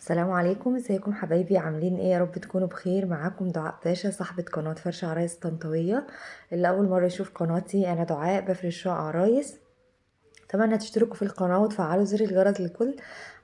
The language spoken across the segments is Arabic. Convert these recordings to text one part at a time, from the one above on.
السلام عليكم، ازيكم حبايبي؟ عاملين ايه؟ يا رب تكونوا بخير. معاكم دعاء باشا، صاحبة قناة فرش عرايس طنطاوية. اللي اول مرة يشوف قناتي، انا دعاء بفرش شقق عرايس. اتمنى تشتركوا في القناة وتفعلوا زر الجرس للكل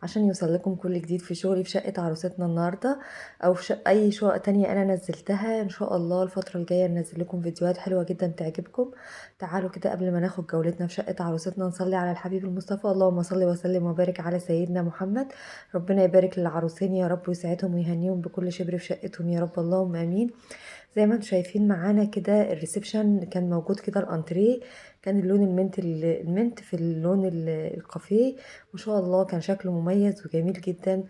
عشان يوصل لكم كل جديد في شغلي في شقة عروستنا النهاردة، او في اي شقق تانية انا نزلتها. ان شاء الله الفترة الجاية ننزل لكم فيديوهات حلوة جدا تعجبكم. تعالوا كده قبل ما ناخد جولتنا في شقة عروستنا نصلي على الحبيب المصطفى. اللهم صل وسلم وبارك على سيدنا محمد. ربنا يبارك للعروسين يا رب، ويسعدهم ويهنيهم بكل شبر في شقتهم يا رب، اللهم امين. زي ما انتم شايفين معانا كده الريسبشن كان موجود كده، الانتريه كان اللون المنت في اللون الكافيه. ما شاء الله كان شكله مميز وجميل جدا.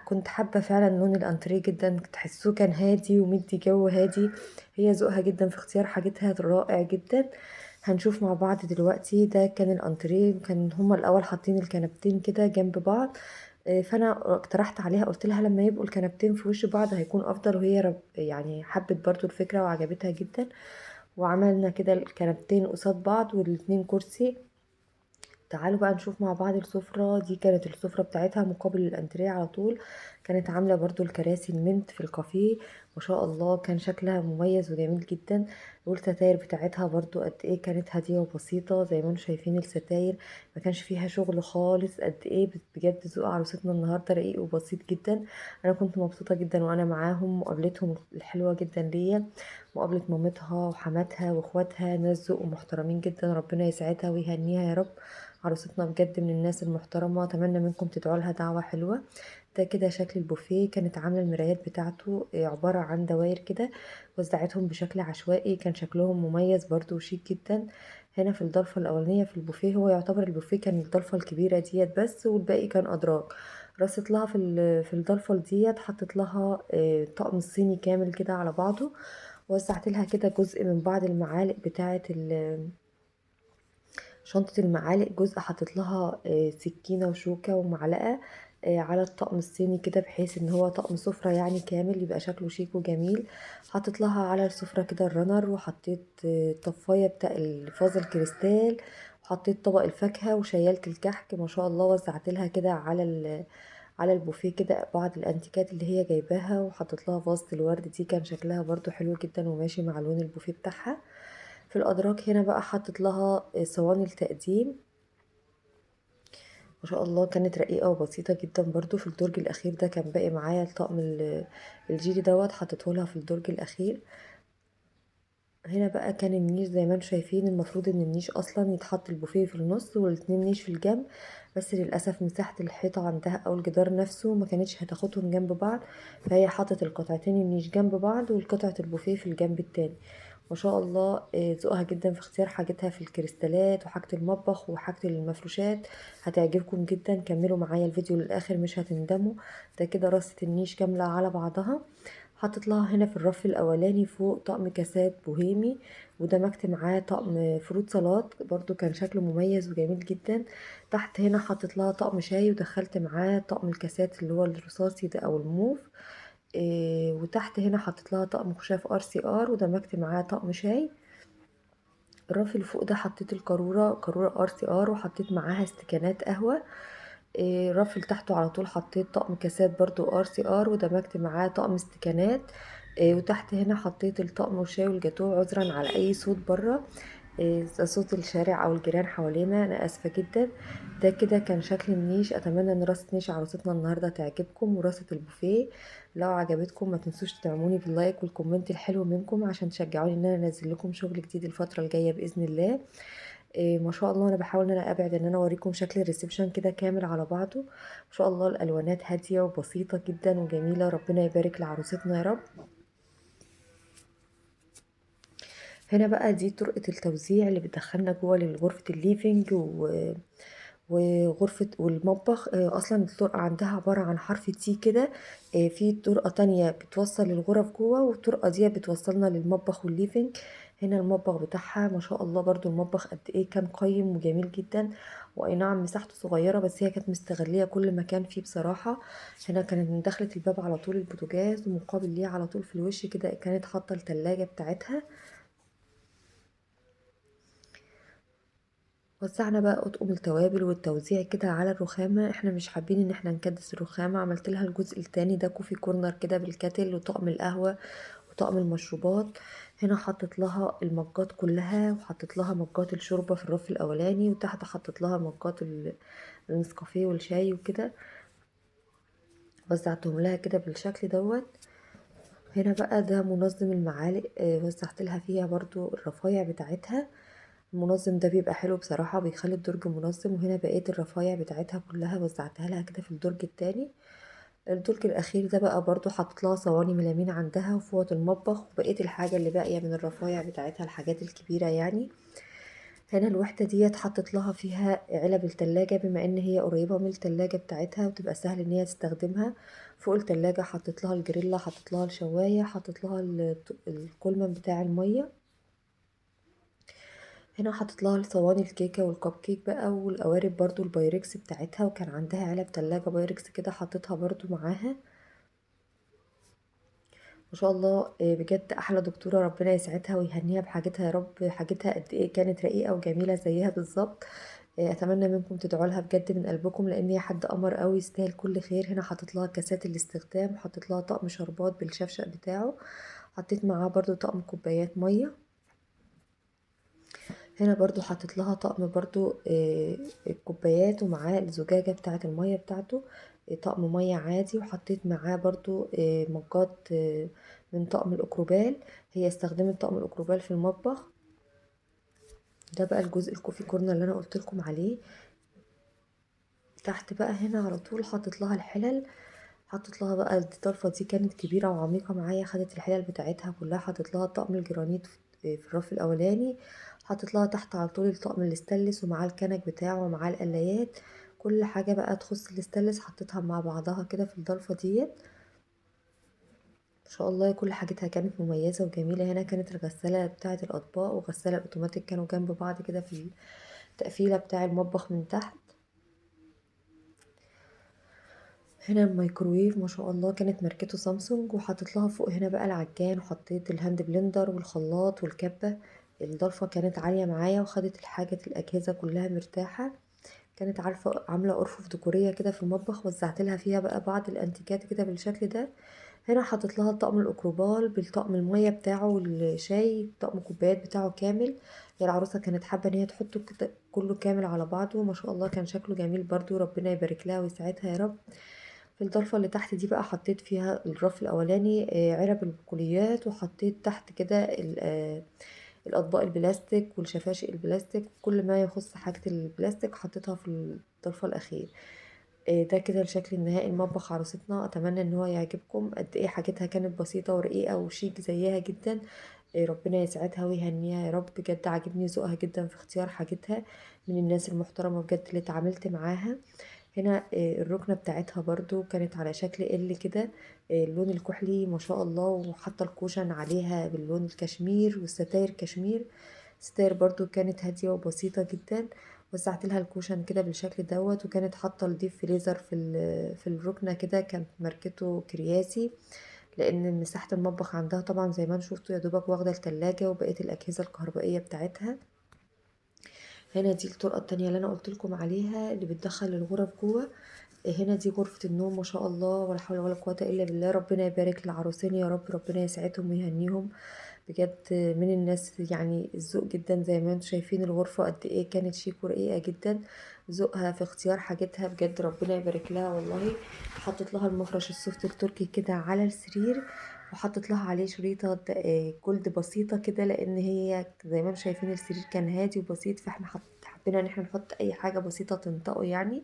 كنت حابة فعلا لون الانتريه جدا، تحسوه كان هادي ومدي جو هادي. هي ذوقها جدا في اختيار حاجتها، رائع جدا. هنشوف مع بعض دلوقتي. ده كان الانتريه، كان هما الاول حاطين الكنبتين كده جنب بعض. فانا اقترحت عليها، قلت لها لما يبقوا الكنبتين في وش بعض هيكون افضل، وهي يعني حبت برضو الفكره وعجبتها جدا. وعملنا كده الكنبتين قصاد بعض والاتنين كرسي. تعالوا بقى نشوف مع بعض السفرة. دي كانت السفرة بتاعتها مقابل الانتريه على طول. كانت عاملة برضو الكراسي المنت في الكافيه. ما شاء الله كان شكلها مميز وجميل جدا. والستاير بتاعتها برضو قد ايه كانت هادية وبسيطة، زي ما انتم شايفين الستاير ما كانش فيها شغل خالص. قد ايه بجد ذوق عروستنا النهاردة رقيق وبسيط جدا. انا كنت مبسوطة جدا وانا معاهم، مقابلتهم الحلوة جدا ليا. مقابلة مامتها وحماتها واخواتها، ناس ذوق ومحترمين جدا، ربنا يسعدها ويهنيها يا رب. عروستنا بجد من الناس المحترمة، اتمنى منكم تدعوا لها دعوة حلوة. ده كده شكل البوفيه. كانت عاملة المرايات بتاعته عبارة عن دوائر كده، وزعتهم بشكل عشوائي، كان شكلهم مميز برضو وشيك جدا. هنا في الضلفة الأولانية في البوفيه، هو يعتبر البوفيه كان الضلفة الكبيرة ديت بس، والباقي كان أدراج. رصت لها في الضلفة ديت، حطت لها طقم الصيني كامل كده على بعضه. وزعت لها كده جزء من بعض المعالق بتاعة شنطة المعالق، جزء حطت لها سكينة وشوكة ومعلقة على الطقم الصيني كده، بحيث ان هو طقم سفرة يعني كامل يبقى شكله شيك وجميل. حطت لها على السفرة كده الرنر، وحطيت طفاية بتاع الفاز الكريستال، وحطيت طبق الفاكهة وشيلت الكحك. ما شاء الله وزعت لها كده على البوفيه كده بعض الانتيكات اللي هي جايباها، وحطت لها فازة الورد دي، كان شكلها برضو حلو جدا وماشي مع لون البوفيه بتاعها. في الأدراج هنا بقى حطت لها صواني التقديم. ما شاء الله كانت رقيقة وبسيطة جدا. برضو في الدرج الأخير ده كان باقي معايا الطقم الجيلي دوت، حطيته لها في الدرج الأخير. هنا بقى كان النيش زي ما انتم شايفين. المفروض ان النيش اصلا يتحط البوفيه في النص والاتنين نيش في الجنب، بس للاسف مساحة الحيطة عندها او الجدار نفسه ما كانتش هتاخدهم جنب بعض، فهي حطت القطعتين النيش جنب بعض والقطعة البوفيه في الجنب التاني. ما شاء الله ذوقها جدا في اختيار حاجتها في الكريستالات وحاجة المطبخ وحاجة المفروشات. هتعجبكم جدا، كملوا معايا الفيديو للاخر مش هتندموا. ده كده رصة النيش كاملة على بعضها. حطيت لها هنا في الرف الاولاني فوق طقم كاسات بوهيمي، ودمجت معاه طقم فروت سلطات برضو كان شكله مميز وجميل جدا. تحت هنا حطيت لها طقم شاي، ودخلت معاه طقم الكاسات اللي هو الرصاصي ده او الموف. وتحت هنا حطيت لها طقم خشاف ار سي ار، ودمجت معاه طقم شاي. الرف اللي فوق ده حطيت قارورة ار سي ار، وحطيت معاها استكانات قهوة. الرف اللي تحته على طول حطيت طقم كاسات برضو ار سي ار، ودمجت معاه طقم استكانات. وتحت هنا حطيت الطقم والشاي والجاتوه، عذرا على اي صوت بره، ده صوت الشارع او الجيران حوالينا، انا اسفة جدا. ده كده كان شكل النيش. اتمنى ان رصة نيش عروستنا النهاردة تعجبكم، ورصة البوفيه لو عجبتكم ما تنسوش تدعموني باللايك والكومنت الحلو منكم عشان تشجعوني ان انا انزل لكم شغل جديد الفترة الجاية باذن الله. ما شاء الله انا بحاول ان انا ابعد ان انا اوريكم شكل الريسبشن كده كامل على بعضه. ما شاء الله الالوانات هاديه وبسيطه جدا وجميله، ربنا يبارك لعروستنا يا رب. هنا بقى دي طرقه التوزيع اللي بتدخلنا جوه لغرفه الليفينج وغرفة والمطبخ. اصلا الطرقة عندها عبارة عن حرف تي كده. في طرقة تانية بتوصل للغرف جوه، والطرقة دي بتوصلنا للمطبخ والليفينج. هنا المطبخ بتاعها ما شاء الله برضو المطبخ قد ايه كان قيم وجميل جدا. واي نعم مساحته صغيرة، بس هي كانت مستغلية كل مكان فيه بصراحة. هنا كانت من دخلة الباب على طول البوتاجاز، ومقابل ليه على طول في الوش كده كانت حاطة التلاجة بتاعتها. وزعنا بقى اطقم التوابل والتوزيع كده على الرخامة، احنا مش حابين ان احنا نكدس الرخامة. عملت لها الجزء التاني ده كوفي كورنر كده بالكاتل وطقم القهوة وطقم المشروبات. هنا حطت لها المجات كلها، وحطت لها مجات الشوربة في الرف الاولاني، وتحت حطت لها مجات النسكافيه والشاي وكده، وزعتهم لها كده بالشكل دوت. هنا بقى ده منظم المعالق، وزعت لها فيها برضو الرفايع بتاعتها. المنظم ده بيبقى حلو بصراحة، بيخلي الدرج منظم. وهنا بقية الرفايع بتاعتها كلها وزعتها لها كده في الدرج التاني. الدرج الأخير ده بقى برضو حطت لها صواني ميلامين عندها وفوط المطبخ، وبقية الحاجة اللي باقية من الرفايع بتاعتها الحاجات الكبيرة يعني. هنا الوحدة ديت حطت لها فيها علب التلاجة، بما ان هي قريبة من التلاجة بتاعتها وتبقى سهل ان هي تستخدمها. فوق التلاجة حطت لها الجريلا، حطت لها الشواية، حطت لها الكولمن بتاع المية. هنا حطت لها صواني الكيكة والكب كيك بقى، والقوارب برضو البايركس بتاعتها، وكان عندها علب تلاجة بايركس كده حطيتها برضو معاها. ما شاء الله، بجد احلى دكتورة، ربنا يسعدها ويهنيها بحاجتها يا رب. حاجتها قد ايه كانت رقيقة وجميلة زيها بالظبط. اتمنى منكم تدعوا لها بجد من قلبكم، لان هي حد قمر قوي يستاهل كل خير. هنا حطت لها كاسات الاستخدام، حطت لها طقم شربات بالشفشق بتاعه، حطيت معاه برضو طقم كوبايات مية. هنا برضو حطيت لها طقم برضو الكوبايات، ومعاه الزجاجة بتاعة المية بتاعته، طقم مية عادي. وحطيت معاه برضو مجات من طقم الأكروبال. هي استخدمت طقم الأكروبال في المطبخ. ده بقى الجزء الكوفي كورنر اللي انا قلت لكم عليه. تحت بقى هنا على طول حطيت لها الحلل. حطيت لها بقى الضلفة دي كانت كبيرة وعميقة معايا، خدت الحلل بتاعتها كلها. حطيت لها طقم الجرانيت في الرف الأولاني. حطيت لها تحت على طول الطقم الاستانلس ومعاه الكنك بتاعه ومعاه القلايات. كل حاجة بقى تخص الاستانلس حطيتها مع بعضها كده في الضلفة ديت. ما شاء الله كل حاجتها كانت مميزة وجميلة. هنا كانت الغسالة بتاعة الأطباق وغسالة الأوتوماتيك كانوا جنب بعض كده في التقفيلة بتاع المطبخ من تحت. هنا الميكروويف ما شاء الله كانت ماركته سامسونج، وحطيت لها فوق هنا بقى العجان، وحطيت الهاند بلندر والخلاط والكبة. الضلفة كانت عالية معايا وخدت الحاجة الأجهزة كلها مرتاحة. كانت عارفة عاملة أرفف ديكورية كده في المطبخ، وزعت لها فيها بقى بعض الأنتيكات كده بالشكل ده. هنا حطيت لها طقم الأكروبال بالطقم المية بتاعه والشاي، طقم كوبايات بتاعه كامل. هي العروسة كانت حابة ان هي تحطه كده كله كامل على بعضه. ما شاء الله كان شكله جميل برضو، ربنا يبارك لها ويسعدها يا رب. في الضلفة اللي تحت دي بقى حطيت فيها الرف الأولاني علب البقوليات، وحطيت تحت كده الأطباق البلاستيك والشفاشق البلاستيك، كل ما يخص حاجة البلاستيك حطيتها في الضلفة الأخير. ده كده الشكل النهائي المطبخ عروستنا. أتمنى ان هو يعجبكم. قد ايه حاجتها كانت بسيطة ورقيقة وشيك زيها جدا. ربنا يسعدها ويهنيها يا رب. بجد عاجبني ذوقها جدا في اختيار حاجتها، من الناس المحترمة بجد اللي اتعاملت معاها. هنا الركنة بتاعتها برضو كانت على شكل ال كده، اللون الكحلي ما شاء الله. وحاطة الكوشن عليها باللون الكشمير والستاير كشمير. ستاير برضو كانت هادية وبسيطة جدا. وزعت لها الكوشن كده بالشكل دوت. وكانت حاطة الديب فريزر في الركنة كده، كانت ماركته كرياسي، لان مساحة المطبخ عندها طبعا زي ما انتم شفتوا يا دوبك واخدة التلاجة وبقية الأجهزة الكهربائية بتاعتها. هنا دي الطرقة التانية اللي انا قلت لكم عليها اللي بتدخل الغرف جوه. هنا دي غرفة النوم ما شاء الله ولا حول ولا قوة الا بالله. ربنا يبارك للعروسين يا رب، ربنا يسعدهم ويهنيهم. بجد من الناس يعني الذوق جدا، زي ما انتم شايفين الغرفة قد ايه كانت شيك ورقيقة جدا. ذوقها في اختيار حاجتها بجد ربنا يبارك لها والله. حطت لها المفرش السوفت التركي كده على السرير، وحطت لها عليه شريطة جلد بسيطة كده، لان هي زي ما انتم شايفين السرير كان هادي وبسيط، فاحنا حبينا ان احنا نحط اي حاجة بسيطة تنطقه يعني.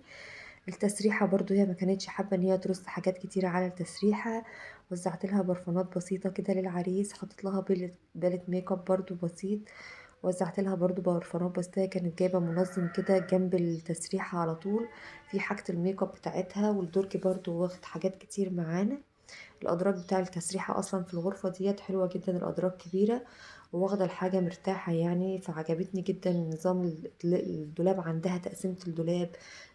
التسريحة برضو هي ما كانتش حابة ان هي ترص حاجات كتيرة على التسريحة. وزعت لها برفانات بسيطة كده للعريس، حطت لها بالة ميك اب برضو بسيط. وزعت لها برضو برفانات بسيطة. هي كانت جايبة منظم كده جنب التسريحة على طول في حاجة الميك اب بتاعتها. والدرج برضو واخد حاجات كتير معانا. الادراج بتاع التسريحة اصلا في الغرفة ديت حلوة جدا، الادراج كبيرة وواخدة الحاجة مرتاحة يعني. فعجبتني جدا نظام الدولاب عندها، تقسيمة الدولاب،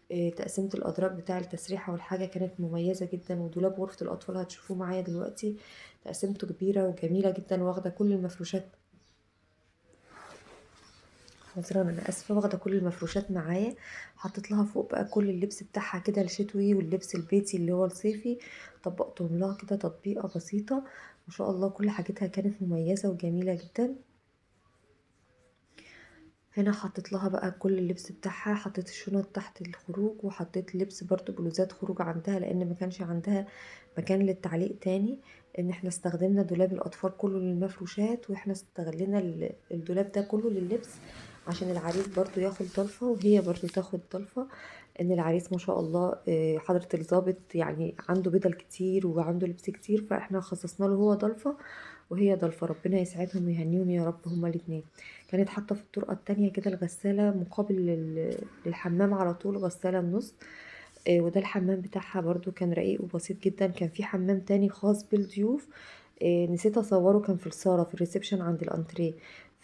تقسيمة الأدراج بتاع التسريحة والحاجة كانت مميزة جدا. ودولاب غرفة الأطفال هتشوفوه معايا دلوقتي، تقسيمته كبيرة وجميلة جدا، واخدة كل المفروشات عذرا انا اسفه، واخده كل المفروشات معايا، حطيت لها فوق بقى كل اللبس بتاعها كده الشتوي واللبس البيتي اللي هو الصيفي، طبقتهم لها كده تطبيقه بسيطه. ما شاء الله كل حاجتها كانت مميزه وجميله جدا. هنا حطيت لها بقى كل اللبس بتاعها، حطيت الشنط تحت الخروج، وحطيت لبس برضو بلوزات خروج عندها لان ما كانش عندها مكان للتعليق تاني. ان احنا استخدمنا دولاب الاطفال كله للمفروشات، واحنا استغلنا الدولاب ده كله لللبس عشان العريس برضو ياخد ضلفة وهي برضو تاخد ضلفة. ان العريس ما شاء الله حضرة الضابط يعني عنده بدل كتير وعنده لبس كتير، فاحنا خصصنا له هو ضلفة وهي ضلفة. ربنا يسعدهم ويهنيهم يا رب هما الاتنين. كانت حاطة في الطرقة التانية كده الغسالة مقابل للحمام على طول، غسالة النص. وده الحمام بتاعها برضو كان رقيق وبسيط جدا. كان في حمام تاني خاص بالضيوف نسيت اصوره، كان في الصالة في الريسبشن عند الانتريه.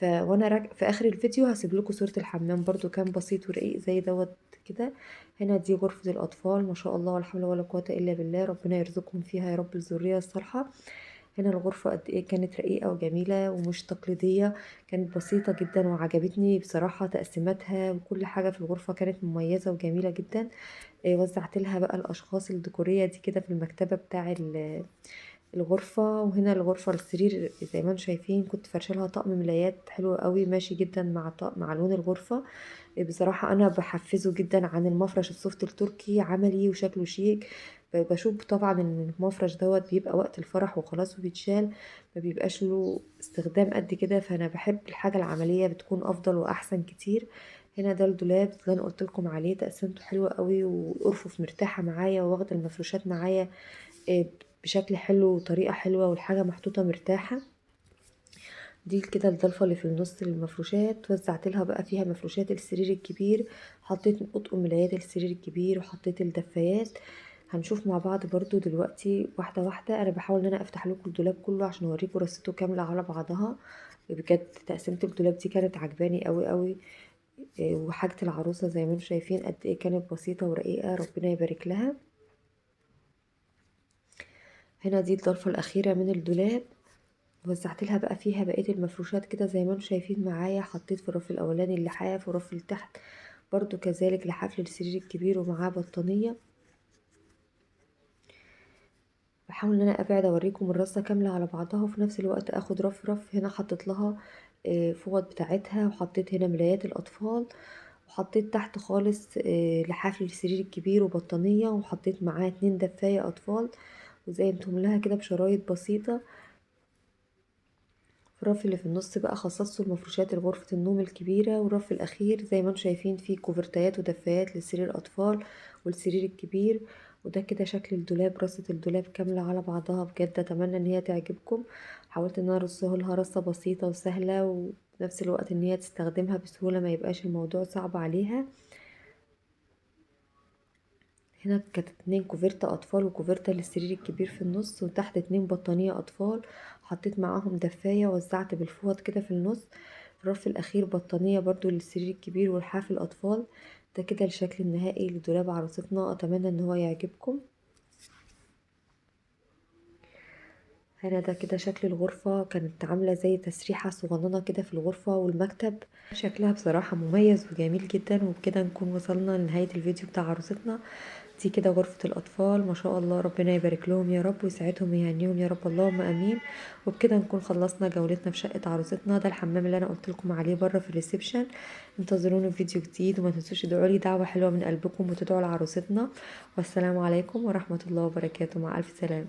وانا في اخر الفيديو هسيب لكم صورة الحمام، برضو كان بسيط ورقيق زي دوت كده. هنا دي غرفة الاطفال، ما شاء الله ولا حول ولا قوة الا بالله، ربنا يرزقهم فيها يا رب الذرية الصالحة. هنا الغرفة قد ايه كانت رقيقة وجميلة ومش تقليدية، كانت بسيطة جدا وعجبتني بصراحة تقسيماتها، وكل حاجة في الغرفة كانت مميزة وجميلة جدا. وزعت لها بقى الاشخاص الديكورية دي كده في المكتبة بتاع الغرفة. وهنا الغرفة السرير زي ما انتم شايفين كنت فرشه لها طقم ملايات حلو قوي ماشي جدا مع مع لون الغرفة. بصراحة انا بحفزه جدا عن المفرش السوفت التركي، عملي وشكله شيك. بشوف طبعا ان المفرش دوت بيبقى وقت الفرح وخلاص وبيتشال، ما بيبقاش له استخدام قد كده، فانا بحب الحاجة العملية بتكون افضل واحسن كتير. هنا ده الدولاب اللي انا قلت لكم عليه، تقسيمته حلوه قوي وارفف مرتاحه معايا، واخده المفروشات معايا بشكل حلو وطريقه حلوه، والحاجه محطوطه مرتاحه. دي كده الضلفه اللي في النص للمفروشات، وزعت لها بقى فيها مفروشات السرير الكبير، حطيت اطقم ملايات السرير الكبير وحطيت الدفايات. هنشوف مع بعض برضو دلوقتي واحده واحده. انا بحاول ان انا افتح لكم الدولاب كله عشان اوريكم رصته كامله على بعضها. بجد تقسيمه الدولاب دي كانت عجباني قوي قوي. وحاجة العروسة زي ما انتم شايفين قد ايه كانت بسيطة ورقيقة، ربنا يبارك لها. هنا دي الضلفة الأخيرة من الدولاب، وزعت لها بقى فيها بقية المفروشات كده زي ما انتم شايفين معايا. حطيت في الرف الأولاني اللحاف، والرف اللي تحت برضو كذلك لحاف للسرير الكبير ومعاه بطانية. بحاول ان انا ابعد اوريكم الرصة كاملة على بعضها، وفي نفس الوقت اخد رف رف. هنا حطيت لها فوط بتاعتها، وحطيت هنا ملايات الأطفال، وحطيت تحت خالص لحاف للسرير الكبير وبطانية، وحطيت معاه 2 دفاية أطفال وزينتهم لها كده بشرايط بسيطة. في الرف اللي في النص بقى خصصته المفروشات لغرفة النوم الكبيرة، والرف الأخير زي ما انتم شايفين فيه كوفرتايات ودفايات لسرير الأطفال والسرير الكبير. وده كده شكل الدولاب، رصة الدولاب كاملة على بعضها. بجد أتمنى ان هي تعجبكم. حاولت ان انا ارصه لها رصة بسيطة وسهلة، وفي نفس الوقت ان هي تستخدمها بسهولة، ما يبقاش الموضوع صعب عليها. هنا كانت 2 كوفرتة اطفال وكوفرتة للسرير الكبير في النص، وتحت 2 بطانية اطفال. حطيت معاهم دفاية، وزعت بالفوط كده في النص. في الرف الاخير بطانية برضو للسرير الكبير والحاف الاطفال. ده كده الشكل النهائي لدولاب عروستنا، اتمنى ان هو يعجبكم. هنا ده كده شكل الغرفة، كانت عاملة زي تسريحة صغننة كده في الغرفة والمكتب. شكلها بصراحة مميز وجميل جدا. وبكده نكون وصلنا لنهاية الفيديو بتاع عروستنا. دي كده غرفة الأطفال، ما شاء الله ربنا يبارك لهم يا رب ويسعدهم ويهنيهم يا رب، اللهم أمين. وبكده نكون خلصنا جولتنا في شقة عروستنا. ده الحمام اللي أنا قلت لكم عليه بره في الريسبشن. انتظرونا في فيديو جديد، وما تنسوش تدعوا لي دعوة حلوة من قلبكم وتدعوا لعروستنا. والسلام عليكم ورحمة الله وبركاته، مع ألف سلامة.